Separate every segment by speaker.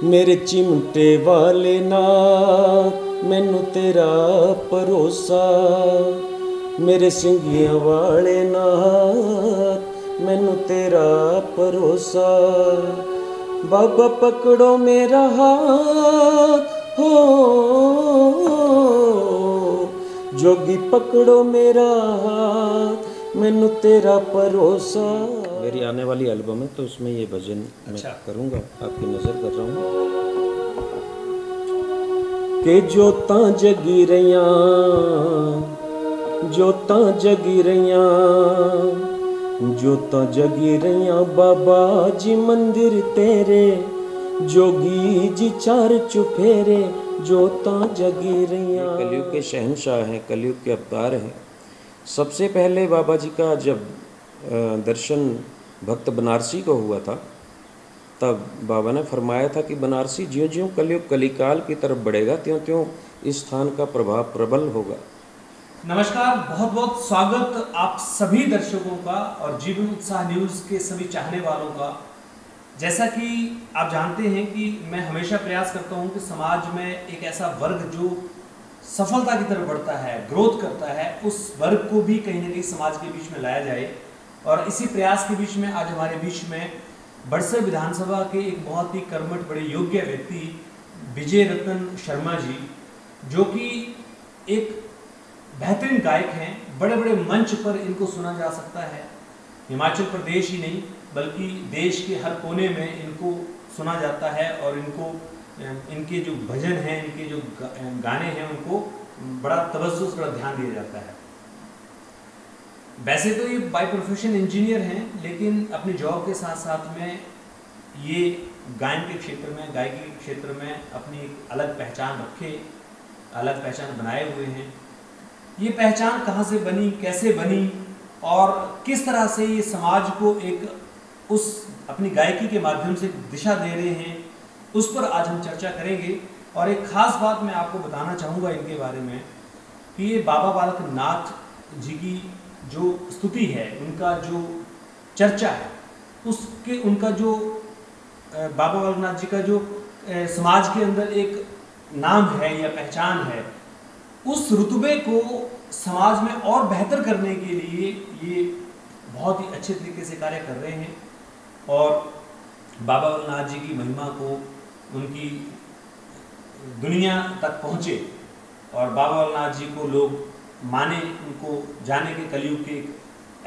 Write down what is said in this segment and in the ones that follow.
Speaker 1: मेरे चिमटे वाले नाथ मैनू तेरा भरोसा, मेरे सिंगियां वाले नाथ मैनू तेरा भरोसा। बाबा पकड़ो मेरा हाथ हो, जोगी पकड़ो मेरा हाथ मैनू तेरा भरोसा। मेरी आने वाली एल्बम है तो उसमें ये भजन मैं करूँगा, आपकी नज़र कर रहा हूँ। कि जोतां जगी रहियां, जोतां जगी रहियां, जोतां जगी रहियां बाबा जी मंदिर तेरे, जोगी जी चार चुफेरे जोतां जगी रहियां। कलयुग के शहंशाह हैं, कलयुग के अवतार हैं। सबसे पहले बाबा जी का जब दर्शन भक्त बनारसी को हुआ था, तब बाबा ने फरमाया था कि बनारसी ज्यों ज्यों कलयुग कलिकाल की तरफ बढ़ेगा त्यों त्यों इस स्थान का प्रभाव प्रबल होगा।
Speaker 2: नमस्कार, बहुत बहुत स्वागत आप सभी दर्शकों का और जीवन उत्साह न्यूज़ के सभी चाहने वालों का। जैसा कि आप जानते हैं कि मैं हमेशा प्रयास करता हूं कि समाज में एक ऐसा वर्ग जो सफलता की तरफ बढ़ता है, ग्रोथ करता है, उस वर्ग को भी कहीं ना कहीं समाज के बीच में लाया जाए। और इसी प्रयास के बीच में आज हमारे बीच में बड़सर विधानसभा के एक बहुत ही कर्मठ बड़े योग्य व्यक्ति विजय रतन शर्मा जी, जो कि एक बेहतरीन गायक हैं। बड़े बड़े मंच पर इनको सुना जा सकता है, हिमाचल प्रदेश ही नहीं बल्कि देश के हर कोने में इनको सुना जाता है। और इनको इनके जो भजन हैं, इनके जो गाने हैं, उनको बड़ा तवज्जो से बड़ा ध्यान दिया जाता है। वैसे तो ये बाय प्रोफेशन इंजीनियर हैं, लेकिन अपनी जॉब के साथ साथ में ये गायन के क्षेत्र में, गायकी के क्षेत्र में अपनी एक अलग पहचान रखे, अलग पहचान बनाए हुए हैं। ये पहचान कहाँ से बनी, कैसे बनी और किस तरह से ये समाज को एक उस अपनी गायकी के माध्यम से दिशा दे रहे हैं, उस पर आज हम चर्चा करेंगे। और एक खास बात मैं आपको बताना चाहूँगा इनके बारे में कि ये बाबा बालक नाथ जी की जो स्तुति है, उनका जो चर्चा है, उसके उनका जो बाबा बालक नाथ जी का जो समाज के अंदर एक नाम है या पहचान है, उस रुतबे को समाज में और बेहतर करने के लिए ये बहुत ही अच्छे तरीके से कार्य कर रहे हैं। और बाबा बालकनाथ जी की महिमा को उनकी दुनिया तक पहुँचे और बाबा बालकनाथ जी को लोग माने, उनको जाने के कलयुग के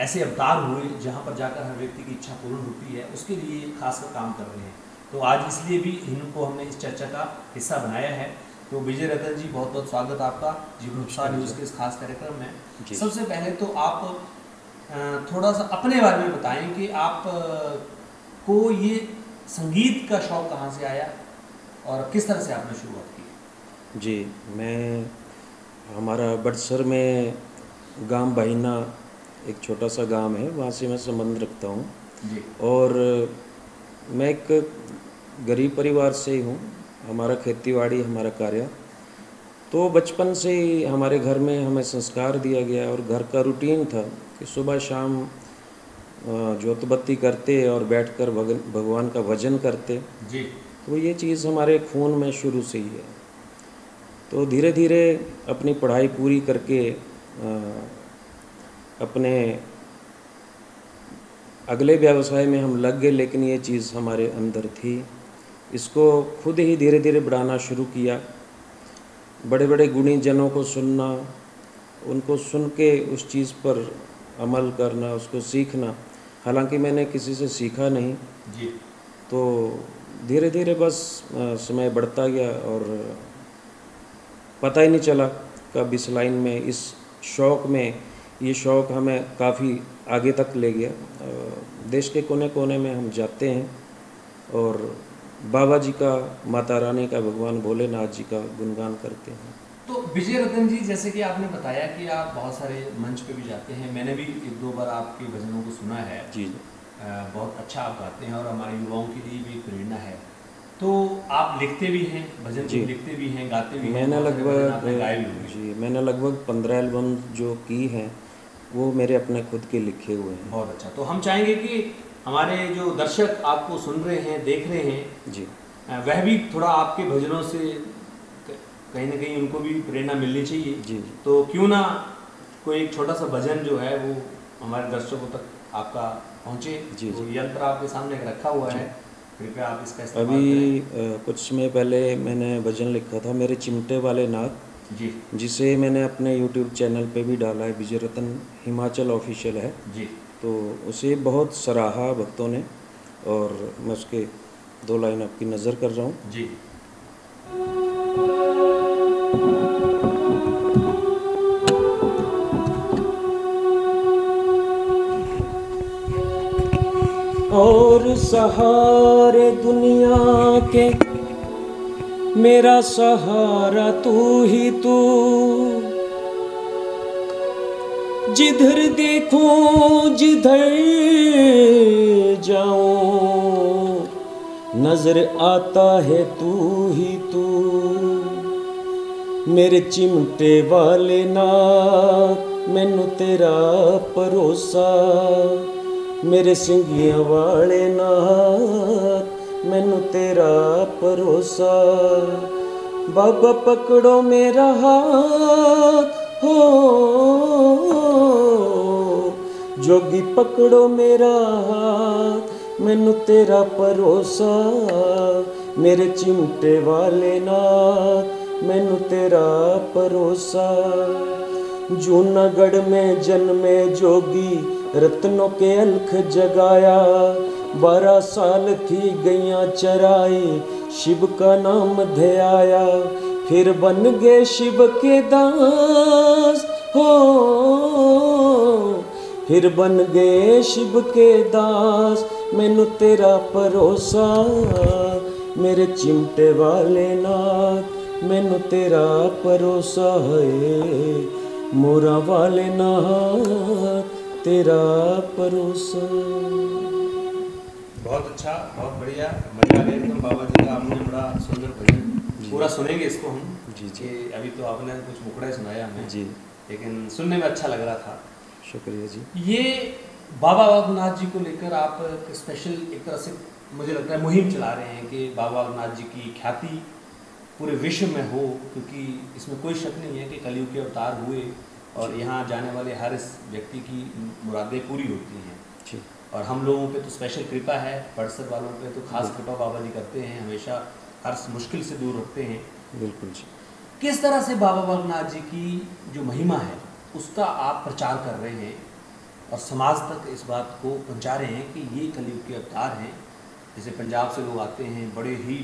Speaker 2: ऐसे अवतार हुए जहाँ पर जाकर हर व्यक्ति की इच्छा पूर्ण होती है, उसके लिए खासकर काम कर रहे हैं। तो आज इसलिए भी इनको हमने इस चर्चा का हिस्सा बनाया है। तो विजय रतन जी, बहुत बहुत स्वागत आपका जीवन उत्साह न्यूज़ के इस खास कार्यक्रम में। सबसे पहले तो आप थोड़ा सा अपने बारे में बताएं कि आप को ये संगीत का शौक़ कहाँ से आया और किस तरह से आपने शुरुआत की?
Speaker 1: जी, मैं हमारा बड़सर में गांव बहिना एक छोटा सा गांव है, वहाँ से मैं संबंध रखता हूँ जी। और मैं एक गरीब परिवार से ही हूँ, हमारा खेतीबाड़ी हमारा कार्य। तो बचपन से ही हमारे घर में हमें संस्कार दिया गया और घर का रूटीन था कि सुबह शाम ज्योत बत्ती करते और बैठकर भगवान का भजन करते जी। तो ये चीज़ हमारे खून में शुरू से ही है। तो धीरे धीरे अपनी पढ़ाई पूरी करके अपने अगले व्यवसाय में हम लग गए, लेकिन ये चीज़ हमारे अंदर थी, इसको खुद ही धीरे धीरे बढ़ाना शुरू किया। बड़े बड़े गुणी जनों को सुनना, उनको सुन के उस चीज़ पर अमल करना, उसको सीखना। हालांकि मैंने किसी से सीखा नहीं जी। तो धीरे धीरे बस समय बढ़ता गया और पता ही नहीं चला कब इस लाइन में, इस शौक़ में, ये शौक़ हमें काफ़ी आगे तक ले गया। देश के कोने कोने में हम जाते हैं और बाबा जी का, माता रानी का, भगवान भोलेनाथ जी का गुणगान करते हैं।
Speaker 2: तो विजय रतन जी, जैसे कि आपने बताया कि आप बहुत सारे मंच पे भी जाते हैं, मैंने भी एक दो बार आपके भजनों को सुना है जी। बहुत अच्छा आप गाते हैं और हमारे युवाओं के लिए भी प्रेरणा है। तो आप लिखते भी हैं भजन, लिखते भी हैं, गाते भी हैं।
Speaker 1: मैंने लगभग 15 एल्बम जो की हैं वो मेरे अपने खुद के लिखे हुए हैं।
Speaker 2: बहुत अच्छा। तो हम चाहेंगे कि हमारे जो दर्शक आपको सुन रहे हैं, देख रहे हैं जी, वह भी थोड़ा आपके भजनों से कहीं ना कहीं उनको भी प्रेरणा मिलनी चाहिए।
Speaker 1: जी जी
Speaker 2: तो क्यों ना कोई एक छोटा सा भजन जो है वो हमारे दर्शकों तक आपका पहुँचे।
Speaker 1: जी
Speaker 2: तो
Speaker 1: जी
Speaker 2: यंत्र आपके सामने एक रखा हुआ है, कृपया आप इसका इस्तेमाल
Speaker 1: अभी
Speaker 2: करें।
Speaker 1: कुछ समय पहले मैंने भजन लिखा था, मेरे चिमटे वाले नाथ,
Speaker 2: जी
Speaker 1: जिसे मैंने अपने यूट्यूब चैनल पे भी डाला है, विजय रतन हिमाचल ऑफिशियल है।
Speaker 2: जी
Speaker 1: तो उसे बहुत सराहा भक्तों ने, और मैं उसके 2 लाइन आपकी नज़र कर रहा हूँ।
Speaker 2: जी
Speaker 1: और सहारे दुनिया के मेरा सहारा तू ही तू, जिधर देखूं जिधर जाऊं नजर आता है तू ही तू। मेरे चिमटे वाले नाथ मैनू तेरा भरोसा, मेरे सिंगियां वाले नाथ मैनू तेरा भरोसा। बाबा पकड़ो मेरा हाथ हो, जोगी पकड़ो मेरा हाथ मैनू तेरा भरोसा। मेरे चिमटे वाले नाथ मैनू तेरा भरोसा। जूनागढ़ में जन्मे जोगी रत्नों के अलख जगाया, 12 साल थी गैया चराई शिव का नाम ध्याया। फिर बन गए शिव के दास हो, फिर बन गए शिव के दास मैनू तेरा भरोसा। मेरे चिमटे वाले नाथ मैनू तेरा भरोसा है, मोरा वाले नाथ तेरा भरोसा।
Speaker 2: बहुत अच्छा, बहुत बढ़िया, मजा आ गया एकदम बाबा जी का। आपने बड़ा सुंदर भजन, पूरा सुनेंगे इसको हम।
Speaker 1: जी जी
Speaker 2: कि अभी तो आपने कुछ मुखड़ा सुनाया हमें
Speaker 1: जी,
Speaker 2: लेकिन सुनने में अच्छा लग रहा था।
Speaker 1: शुक्रिया जी।
Speaker 2: ये बाबा बागनाथ जी को लेकर आप स्पेशल एक तरह से मुझे लगता है मुहिम चला रहे हैं कि बाबा बागनाथ जी की ख्याति पूरे विश्व में हो, क्योंकि इसमें कोई शक नहीं है कि कलयुग के अवतार हुए और यहाँ जाने वाले हर इस व्यक्ति की मुरादें पूरी होती हैं।
Speaker 1: जी
Speaker 2: और हम लोगों पे तो स्पेशल कृपा है, बड़सर वालों पे तो खास कृपा बाबा जी करते हैं, हमेशा हर मुश्किल से दूर रखते हैं।
Speaker 1: बिल्कुल जी।
Speaker 2: किस तरह से बाबा बागनाथ जी की जो महिमा है उसका आप प्रचार कर रहे हैं और समाज तक इस बात को पहुंचा रहे हैं कि ये कलयुग के अवतार हैं। जैसे पंजाब से लोग आते हैं, बड़े ही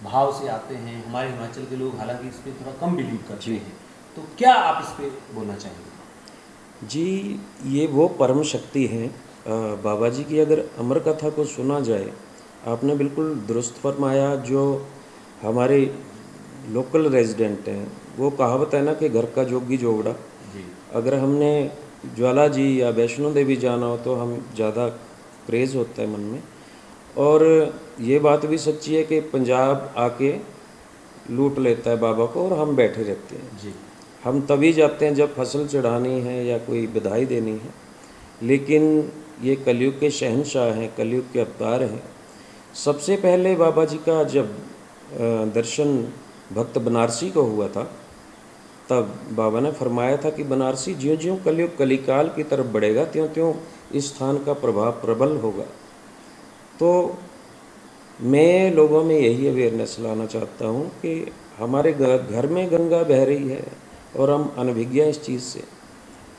Speaker 2: भाव से आते हैं, हमारे हिमाचल के लोग हालांकि इस पर थोड़ा कम बिलीव करते हैं। तो क्या आप इस पर बोलना चाहेंगे?
Speaker 1: जी, ये वो परम शक्ति हैं। बाबा जी की अगर अमर कथा को सुना जाए, आपने बिल्कुल दुरुस्त फरमाया। जो हमारे लोकल रेजिडेंट हैं, वो कहावत है ना कि घर का जोगी जोगड़ा।
Speaker 2: जी
Speaker 1: अगर हमने ज्वाला जी या वैष्णो देवी जाना हो तो हम ज़्यादा क्रेज़ होता है मन में। और ये बात भी सच्ची है कि पंजाब आके लूट लेता है बाबा को और हम बैठे रहते हैं।
Speaker 2: जी
Speaker 1: हम तभी जाते हैं जब फसल चढ़ानी है या कोई बधाई देनी है। लेकिन ये कलयुग के शहंशाह हैं, कलयुग के अवतार हैं। सबसे पहले बाबा जी का जब दर्शन भक्त बनारसी को हुआ था, तब बाबा ने फरमाया था कि बनारसी ज्यों ज्यों कलयुग कलिकाल की तरफ बढ़ेगा त्यों त्यों इस स्थान का प्रभाव प्रबल होगा। तो मैं लोगों में यही अवेयरनेस लाना चाहता हूँ कि हमारे घर में गंगा बह रही है और हम अनभिज्ञ इस चीज़ से,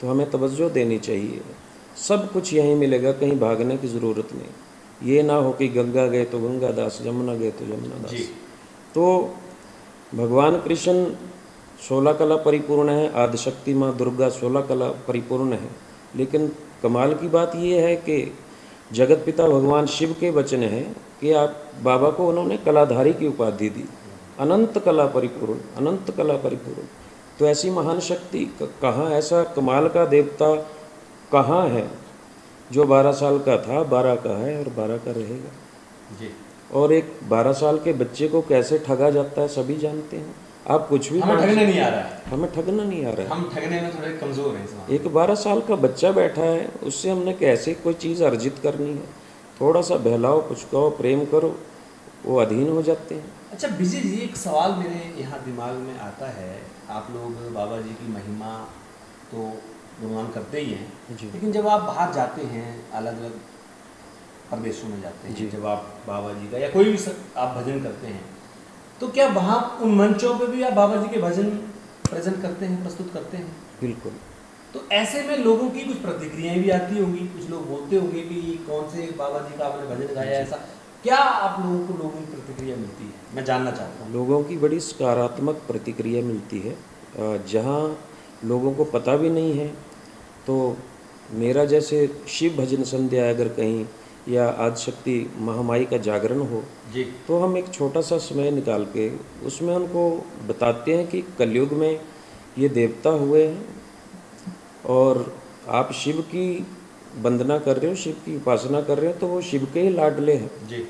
Speaker 1: तो हमें तवज्जो देनी चाहिए। सब कुछ यहीं मिलेगा, कहीं भागने की ज़रूरत नहीं। ये ना हो कि गंगा गए तो गंगा दास, जमुना गए तो जमुना दास। तो भगवान कृष्ण 16 कला परिपूर्ण है, आदिशक्ति माँ दुर्गा 16 कला परिपूर्ण है। लेकिन कमाल की बात ये है कि जगत पिता भगवान शिव के वचन है कि आप बाबा को उन्होंने कलाधारी की उपाधि दी, अनंत कला परिपूर्ण, अनंत कला परिपूर्ण। तो ऐसी महान शक्ति कहाँ, ऐसा कमाल का देवता कहाँ है जो 12 साल का था, 12 का है और 12 का रहेगा
Speaker 2: जी।
Speaker 1: और एक 12 साल के बच्चे को कैसे ठगा जाता है सभी जानते हैं। आप कुछ भी
Speaker 2: हमें ठगने नहीं आ रहा है,
Speaker 1: हमें ठगना नहीं आ रहा है।
Speaker 2: हम ठगने में थोड़े कमज़ोर हैं इस बात में।
Speaker 1: एक 12 साल का बच्चा बैठा है, उससे हमने कैसे कोई चीज़ अर्जित करनी है। थोड़ा सा बहलाओ, कुछ कहो, प्रेम करो, वो अधीन हो जाते हैं।
Speaker 2: अच्छा विजय जी, एक सवाल मेरे यहाँ दिमाग में आता है, आप लोग बाबा जी की महिमा तो गुणगान करते ही हैं,
Speaker 1: जी
Speaker 2: लेकिन जब आप बाहर जाते हैं, अलग अलग प्रदेशों में जाते हैं,
Speaker 1: जी
Speaker 2: जब आप बाबा जी का या कोई भी आप भजन करते हैं, तो क्या वहाँ उन मंचों पे भी आप बाबा जी के भजन प्रेजेंट करते हैं, प्रस्तुत करते हैं?
Speaker 1: बिल्कुल।
Speaker 2: तो ऐसे में लोगों की कुछ प्रतिक्रियाएं भी आती होंगी, कुछ लोग बोलते होंगे कि कौन से बाबा जी का आपने भजन गाया, ऐसा क्या आप लोगों की प्रतिक्रिया मिलती है, मैं जानना चाहता हूँ।
Speaker 1: लोगों की बड़ी सकारात्मक प्रतिक्रिया मिलती है। जहाँ लोगों को पता भी नहीं है, तो मेरा जैसे शिव भजन संध्या अगर कहीं या आदिशक्ति महामाई का जागरण हो,
Speaker 2: जी
Speaker 1: तो हम एक छोटा सा समय निकाल के उसमें उनको बताते हैं कि कलयुग में ये देवता हुए हैं और आप शिव की वंदना कर रहे हो, शिव की उपासना कर रहे हो, तो वो शिव के ही लाडले हैं,
Speaker 2: जी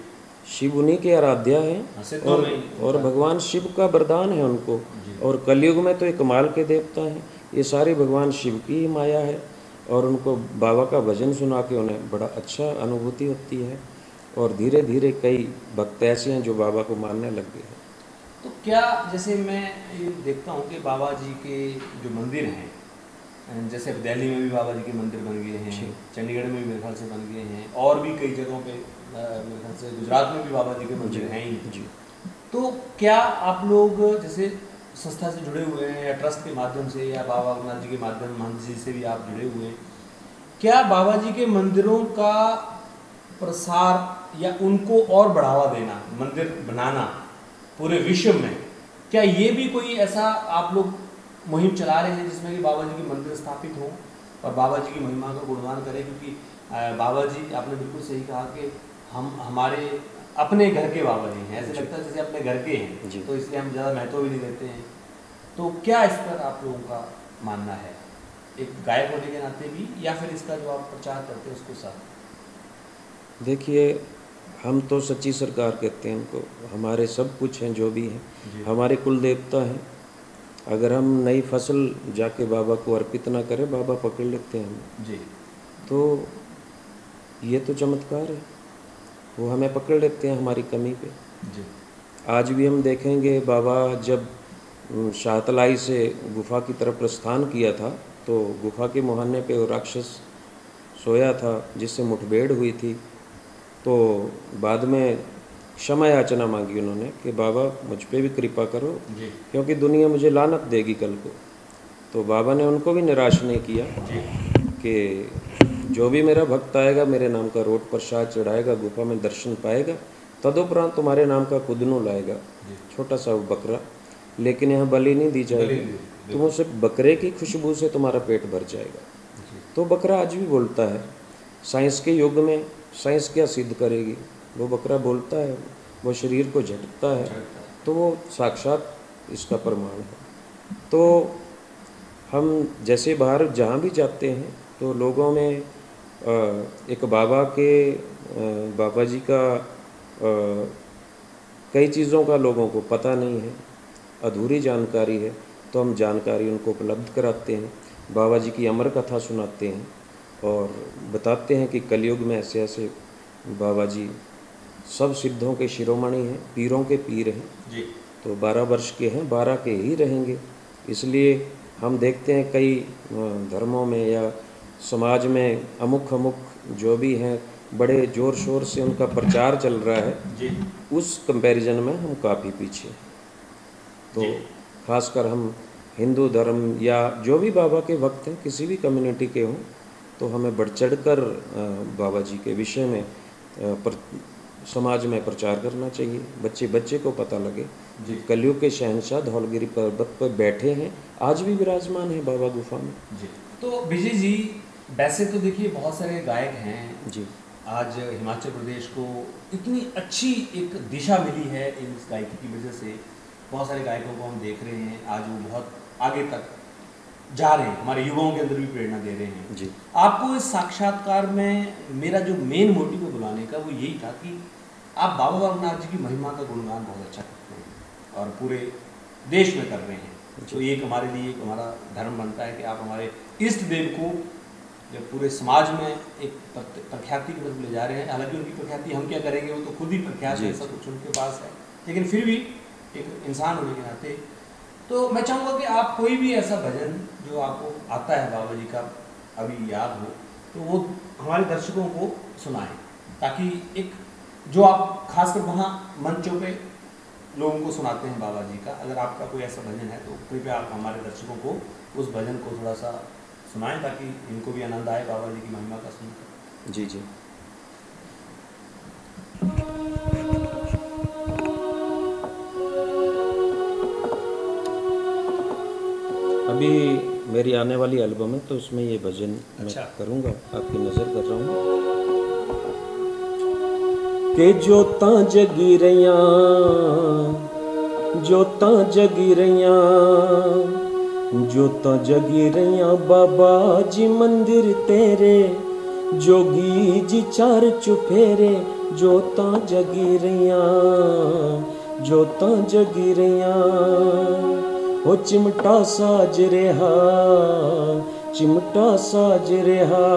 Speaker 1: शिव उन्हीं के आराध्या हैं
Speaker 2: सिद्धों
Speaker 1: और
Speaker 2: में
Speaker 1: और भगवान शिव का वरदान है उनको।
Speaker 2: जी
Speaker 1: और कलयुग में तो ये कमाल के देवता हैं, ये सारे भगवान शिव की ही माया है। और उनको बाबा का भजन सुना के उन्हें बड़ा अच्छा अनुभूति होती है और धीरे धीरे कई भक्त ऐसे हैं जो बाबा को मानने लग गए हैं।
Speaker 2: तो क्या, जैसे मैं ये देखता हूँ कि बाबा जी के जो मंदिर हैं, जैसे अब दिल्ली में भी बाबा जी के मंदिर बन गए हैं, चंडीगढ़ में भी मेरे ख्याल से बन गए हैं, और भी कई जगहों पे मेरे ख्याल से गुजरात में भी बाबा जी के मंदिर हैं ही।
Speaker 1: जी
Speaker 2: तो क्या आप लोग जैसे संस्था से जुड़े हुए हैं या ट्रस्ट के माध्यम से या बाबा रघुनाथ जी के माध्यम, महंत जी से भी आप जुड़े हुए हैं, क्या बाबा जी के मंदिरों का प्रसार या उनको और बढ़ावा देना, मंदिर बनाना पूरे विश्व में, क्या ये भी कोई ऐसा आप लोग मुहिम चला रहे हैं जिसमें कि बाबा जी के मंदिर स्थापित हों और बाबा जी की महिमा का गुणगान करें? क्योंकि बाबा जी, आपने बिल्कुल सही कहा कि हम हमारे अपने घर के बाबा जी हैं, ऐसे लगता है जैसे अपने घर के हैं, तो इसलिए हम ज़्यादा महत्व भी नहीं देते हैं। तो क्या इस पर आप लोगों का मानना है, एक गायक होने के नाते भी, या फिर इसका जो आप प्रचार करते हैं उसके साथ?
Speaker 1: देखिए, हम तो सच्ची सरकार कहते हैं उनको, हमारे सब कुछ हैं जो भी हैं, हमारे कुल देवता हैं। अगर हम नई फसल जाके बाबा को अर्पित ना करें, बाबा पकड़ लेते हैं हमें।
Speaker 2: जी
Speaker 1: तो ये तो चमत्कार है, वो हमें पकड़ लेते हैं हमारी कमी पे।
Speaker 2: जी
Speaker 1: आज भी हम देखेंगे, बाबा जब शाहतलाई से गुफा की तरफ प्रस्थान किया था, तो गुफा के मुहाने पे वो राक्षस सोया था जिससे मुठभेड़ हुई थी। तो बाद में क्षमा याचना मांगी उन्होंने कि बाबा मुझ पे भी कृपा करो,
Speaker 2: जी
Speaker 1: क्योंकि दुनिया मुझे लानत देगी कल को। तो बाबा ने उनको भी निराश नहीं किया
Speaker 2: जी
Speaker 1: कि जो भी मेरा भक्त आएगा, मेरे नाम का रोट प्रसाद चढ़ाएगा, गुफा में दर्शन पाएगा, तदुपरांत तुम्हारे नाम का कुदनू लाएगा, छोटा सा वो बकरा, लेकिन यहाँ बलि नहीं दी जाएगी, तुम उसे बकरे की खुशबू से तुम्हारा पेट भर जाएगा। तो बकरा आज भी बोलता है। साइंस के युग में साइंस क्या सिद्ध करेगी, वो बकरा बोलता है, वो शरीर को झटकता है, तो वो साक्षात इसका प्रमाण है। तो हम जैसे बाहर जहाँ भी जाते हैं, तो लोगों में एक बाबा के बाबा जी का कई चीज़ों का लोगों को पता नहीं है, अधूरी जानकारी है, तो हम जानकारी उनको उपलब्ध कराते हैं, बाबा जी की अमर कथा सुनाते हैं और बताते हैं कि कलयुग में ऐसे ऐसे बाबा जी सब सिद्धों के शिरोमणि हैं, पीरों के पीर हैं
Speaker 2: जी
Speaker 1: तो 12 वर्ष के हैं, 12 के ही रहेंगे। इसलिए हम देखते हैं कई धर्मों में या समाज में अमुक अमुक जो भी हैं, बड़े ज़ोर शोर से उनका प्रचार चल रहा है,
Speaker 2: जी
Speaker 1: उस कंपैरिजन में हम काफ़ी पीछे हैं। तो खासकर हम हिंदू धर्म या जो भी बाबा के भक्त हैं, किसी भी कम्युनिटी के हों, तो हमें बढ़ चढ़ कर बाबा जी के विषय में समाज में प्रचार करना चाहिए। बच्चे बच्चे को पता लगे
Speaker 2: जी
Speaker 1: कलयुग के शहंशाह धौलगिरी पर्वत पर बैठे हैं, आज भी विराजमान है बाबा गुफा में।
Speaker 2: जी। तो विजय जी, वैसे तो देखिए बहुत सारे गायक हैं
Speaker 1: जी
Speaker 2: आज हिमाचल प्रदेश को इतनी अच्छी एक दिशा मिली है इस गायकी की वजह से, बहुत सारे गायकों को हम देख रहे हैं आज वो बहुत आगे तक जा रहे हैं, हमारे युवाओं के अंदर भी प्रेरणा दे रहे हैं
Speaker 1: जी।
Speaker 2: आपको इस साक्षात्कार में मेरा जो मेन मोटिव है बुलाने का वो यही था कि आप बाबा बाबूनाथ जी की महिमा का गुणगान बहुत अच्छा करते हैं और पूरे देश में कर रहे हैं। तो एक हमारे लिए एक हमारा धर्म बनता है कि आप हमारे इष्ट देव को या पूरे समाज में एक प्रख्याति की तरफ ले जा रहे हैं। हालांकि उनकी प्रख्याति हम क्या करेंगे, वो तो खुद ही प्रख्यात है, सब कुछ उनके पास है, लेकिन फिर भी एक इंसान होने के नाते तो मैं चाहूँगा कि आप कोई भी ऐसा भजन जो आपको आता है बाबा जी का अभी याद हो, तो वो हमारे दर्शकों को सुनाएं, ताकि एक जो आप खासकर वहाँ मंचों पे लोगों को सुनाते हैं बाबा जी का, अगर आपका कोई ऐसा भजन है तो कृपया आप हमारे दर्शकों को उस भजन को थोड़ा सा सुनाएं, ताकि इनको भी आनंद आए बाबा जी की महिमा का सुनकर।
Speaker 1: जी जी। अभी मेरी आने वाली एल्बम है तो उसमें ये भजन मैं करूँगा, आपकी नज़र कर रहा हूँ। कि जोतां जगी रहियां, जोतां जगी रहियां, जोतां जगी रहियां बाबा जी मंदिर तेरे, जोगी जी चार चुफेरे, जोतां जगी रहियां, जोतां जगी रहियां। ओ चिमटा साज रहा, चिमटा साज रहा,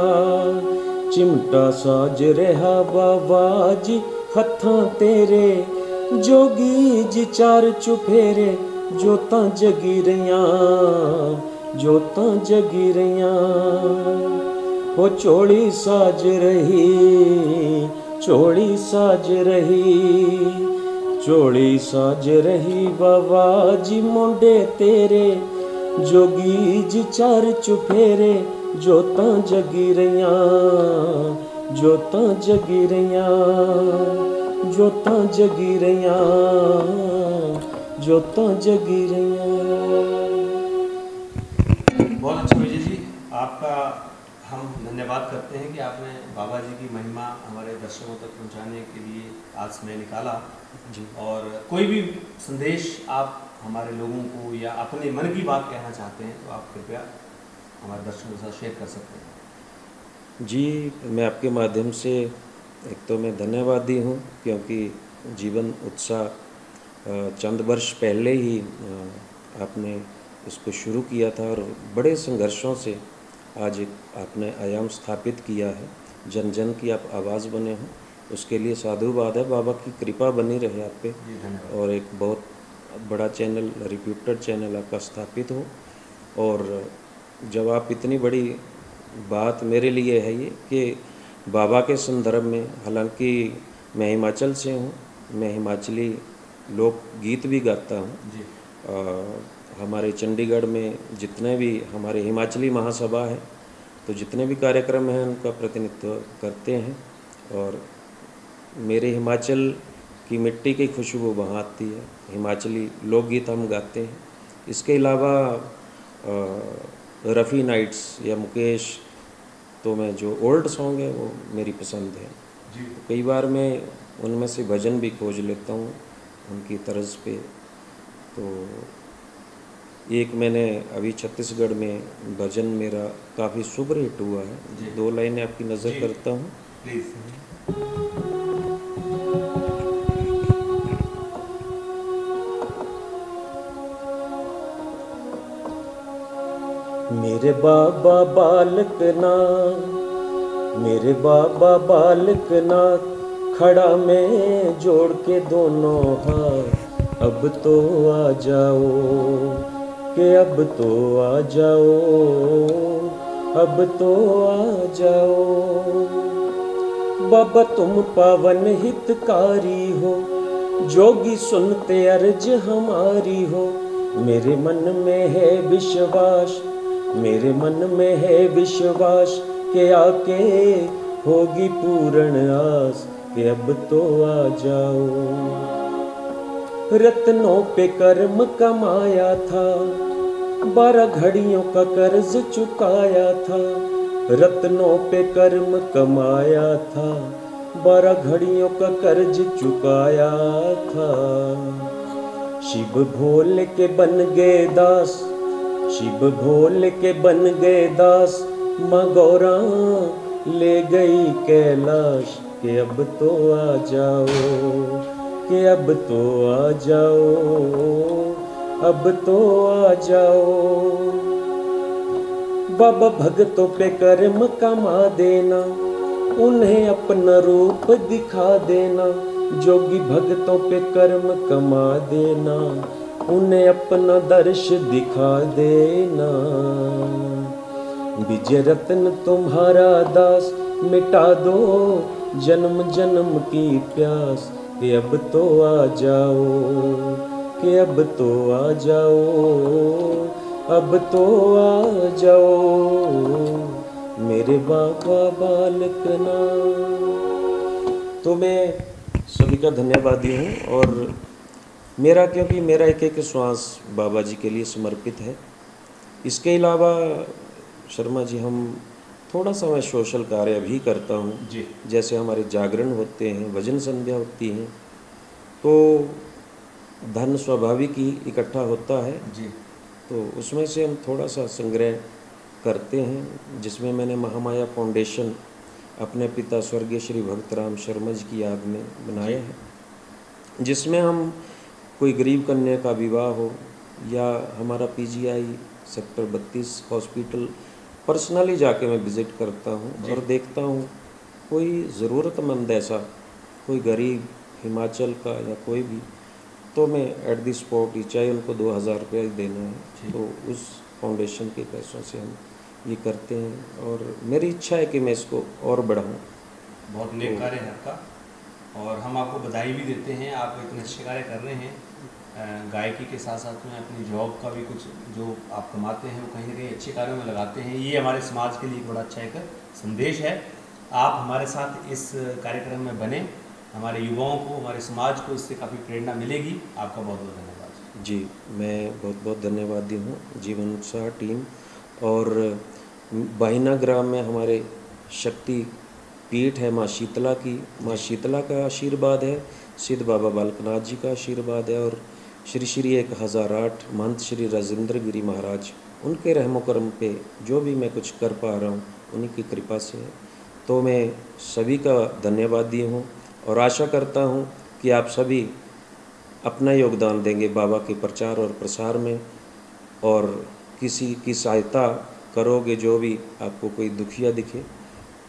Speaker 1: चिमटा साज रहा बाबा जी हत्थां तेरे, जोगी जी चार चुफेरे, जोतां जगी रहियां, जोतां जगी रहियां। ओ चोड़ी साज रही, चोड़ी साज रही, चोड़ी साज रही बाबा जी मुंडे तेरे, जोगी जी चार चुफेरे, जोतां जगी रहियां, जोतां जगी रहियां, जोतां जगी रहियां, जोतां जगी रहियां।
Speaker 2: बहुत अच्छा विजय जी, आपका हम धन्यवाद करते हैं कि आपने बाबा जी की महिमा हमारे दर्शकों तक पहुंचाने के लिए आज समय निकाला
Speaker 1: जी।
Speaker 2: और कोई भी संदेश आप हमारे लोगों को या अपने मन की बात कहना चाहते हैं तो आप कृपया हमारे दर्शकों के साथ शेयर कर सकते हैं।
Speaker 1: जी, मैं आपके माध्यम से एक तो मैं धन्यवादी हूँ, क्योंकि जीवन उत्साह चंद वर्ष पहले ही आपने इसको शुरू किया था और बड़े संघर्षों से आज एक आपने आयाम स्थापित किया है, जन जन की आप आवाज़ बने हो, उसके लिए साधुवाद है। बाबा की कृपा बनी रहे आप पे, और एक बहुत बड़ा चैनल, रिप्यूटेड चैनल आपका स्थापित हो। और जब आप इतनी बड़ी बात मेरे लिए है ये कि बाबा के संदर्भ में, हालांकि मैं हिमाचल से हूँ, मैं हिमाचली लोक गीत भी गाता हूँ। हमारे चंडीगढ़ में जितने भी हमारे हिमाचली महासभा है, तो जितने भी कार्यक्रम हैं उनका प्रतिनिधित्व करते हैं, और मेरे हिमाचल की मिट्टी की खुशबू वहाँ आती है, हिमाचली लोकगीत हम गाते हैं। इसके अलावा रफ़ी नाइट्स या मुकेश, तो मैं जो ओल्ड सॉन्ग है वो मेरी पसंद है। कई बार मैं उनमें से भजन भी खोज लेता हूँ उनकी तर्ज पे। तो एक मैंने अभी छत्तीसगढ़ में भजन मेरा काफ़ी सुपर हिट हुआ है, 2 लाइनें आपकी नज़र करता हूँ। मेरे बाबा बालक ना, मेरे बाबा बालक ना, खड़ा मैं जोड़ के दोनों हाथ, अब तो आ जाओ, कि अब तो आ जाओ, अब तो आ जाओ। बाबा तुम पावन हितकारी हो, जोगी सुनते अर्ज हमारी हो। मेरे मन में है विश्वास, मेरे मन में है विश्वास, के आके होगी पूर्ण आस, कि अब तो आ जाओ। रत्नों पे कर्म कमाया था, 12 घड़ियों का कर्ज चुकाया था। रत्नों पे कर्म कमाया था, 12 घड़ियों का कर्ज चुकाया था। शिव भोले के बन गए दास, शिव भोले के बन गए दास, माँ गौरा ले गई कैलाश, कि अब तो आ जाओ, कि अब तो आ जाओ, अब तो आ जाओ। बाबा भगतों पे कर्म कमा देना, उन्हें अपना रूप दिखा देना। जोगी भगतों पे कर्म कमा देना, उन्हें अपना दर्श दिखा देना। विजय रत्न तुम्हारा दास, मिटा दो जन्म जन्म की प्यास। कि अब तो आ जाओ, कि अब तो आ जाओ, अब तो आ जाओ मेरे बाबा बालकना। तो मैं सभी का धन्यवादी हूँ, और मेरा क्योंकि मेरा एक एक श्वास बाबा जी के लिए समर्पित है। इसके अलावा शर्मा जी, हम थोड़ा सा मैं सोशल कार्य भी करता हूँ
Speaker 2: जी।
Speaker 1: जैसे हमारे जागरण होते हैं, भजन संध्या होती हैं, तो धन स्वाभाविक ही इकट्ठा होता है
Speaker 2: जी।
Speaker 1: तो उसमें से हम थोड़ा सा संग्रह करते हैं, जिसमें मैंने महामाया फाउंडेशन अपने पिता स्वर्गीय श्री भक्तराम शर्मा जी की याद में बनाया है, जिसमें हम कोई गरीब कन्या का विवाह हो या हमारा पीजीआई सेक्टर 32 हॉस्पिटल पर्सनली जाके मैं विज़िट करता हूँ और देखता हूँ कोई ज़रूरतमंद ऐसा, कोई गरीब हिमाचल का या कोई भी, तो मैं एट द स्पॉट ही, चाहे उनको 2000 रुपया देना है तो उस फाउंडेशन के पैसों से हम ये करते हैं, और मेरी इच्छा है कि मैं इसको और बढ़ाऊँ।
Speaker 2: बहुत नेक कार्य है आपका, और हम आपको बधाई भी देते हैं। आप इतने अच्छे कार्य कर रहे हैं, गायकी के साथ साथ में अपनी जॉब का भी कुछ जो आप कमाते हैं वो कहीं ना कहीं अच्छे कार्यों में लगाते हैं। ये हमारे समाज के लिए एक बड़ा अच्छा एक संदेश है। आप हमारे साथ इस कार्यक्रम में बने, हमारे युवाओं को, हमारे समाज को इससे काफ़ी प्रेरणा मिलेगी। आपका बहुत बहुत धन्यवाद।
Speaker 1: जी, मैं बहुत बहुत धन्यवादी हूँ जीवन उत्साह टीम, और बाहिना ग्राम में हमारे शक्ति पीठ है माँ शीतला की, माँ शीतला का आशीर्वाद है, सिद्ध बाबा बालकनाथ जी का आशीर्वाद है, और श्री श्री 1008 महंत श्री राजेंद्र गिरी महाराज, उनके रहमो करम पे जो भी मैं कुछ कर पा रहा हूँ उन्हीं की कृपा से है। तो मैं सभी का धन्यवादी हूँ, और आशा करता हूँ कि आप सभी अपना योगदान देंगे बाबा के प्रचार और प्रसार में, और किसी की सहायता करोगे, जो भी आपको कोई दुखिया दिखे,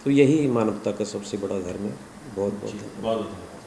Speaker 1: तो यही मानवता का सबसे बड़ा धर्म है। बहुत बहुत
Speaker 2: बहुत धन्यवाद।